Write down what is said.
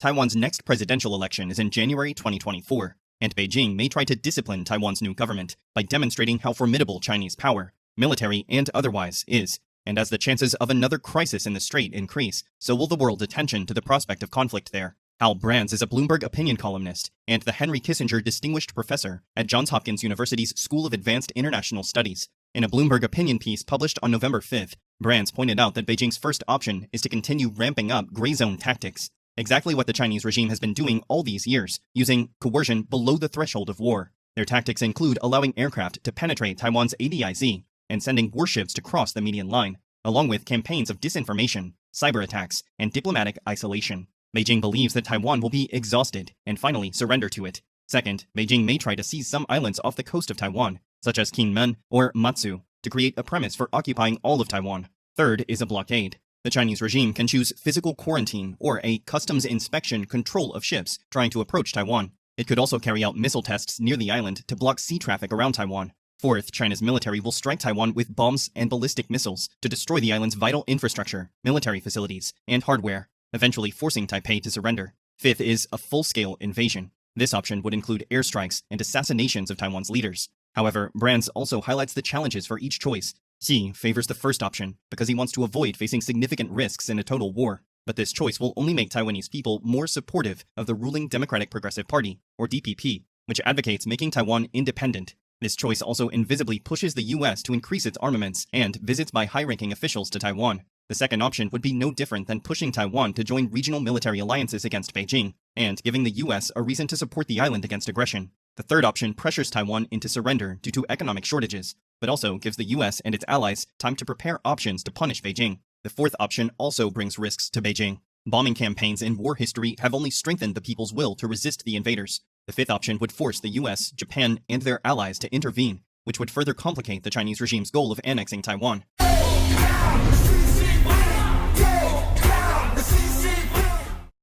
Taiwan's next presidential election is in January 2024, and Beijing may try to discipline Taiwan's new government by demonstrating how formidable Chinese power, military and otherwise, is. And as the chances of another crisis in the strait increase, so will the world's attention to the prospect of conflict there. Hal Brands is a Bloomberg opinion columnist and the Henry Kissinger Distinguished Professor at Johns Hopkins University's School of Advanced International Studies. In a Bloomberg opinion piece published on November 5th, Brands pointed out that Beijing's first option is to continue ramping up gray zone tactics, exactly what the Chinese regime has been doing all these years, using coercion below the threshold of war. Their tactics include allowing aircraft to penetrate Taiwan's ADIZ and sending warships to cross the median line, along with campaigns of disinformation, cyber attacks, and diplomatic isolation. Beijing believes that Taiwan will be exhausted and finally surrender to it. Second, Beijing may try to seize some islands off the coast of Taiwan, such as Kinmen or Matsu, to create a premise for occupying all of Taiwan. Third is a blockade. The Chinese regime can choose physical quarantine or a customs inspection control of ships trying to approach Taiwan. It could also carry out missile tests near the island to block sea traffic around Taiwan. Fourth, China's military will strike Taiwan with bombs and ballistic missiles to destroy the island's vital infrastructure, military facilities, and hardware, eventually forcing Taipei to surrender. Fifth is a full-scale invasion. This option would include airstrikes and assassinations of Taiwan's leaders. However, Brands also highlights the challenges for each choice. Xi favors the first option because he wants to avoid facing significant risks in a total war. But this choice will only make Taiwanese people more supportive of the ruling Democratic Progressive Party, or DPP, which advocates making Taiwan independent. This choice also invisibly pushes the US to increase its armaments and visits by high-ranking officials to Taiwan. The second option would be no different than pushing Taiwan to join regional military alliances against Beijing, and giving the US a reason to support the island against aggression. The third option pressures Taiwan into surrender due to economic shortages, but also gives the US and its allies time to prepare options to punish Beijing. The fourth option also brings risks to Beijing. Bombing campaigns in war history have only strengthened the people's will to resist the invaders. The fifth option would force the US, Japan, and their allies to intervene, which would further complicate the Chinese regime's goal of annexing Taiwan.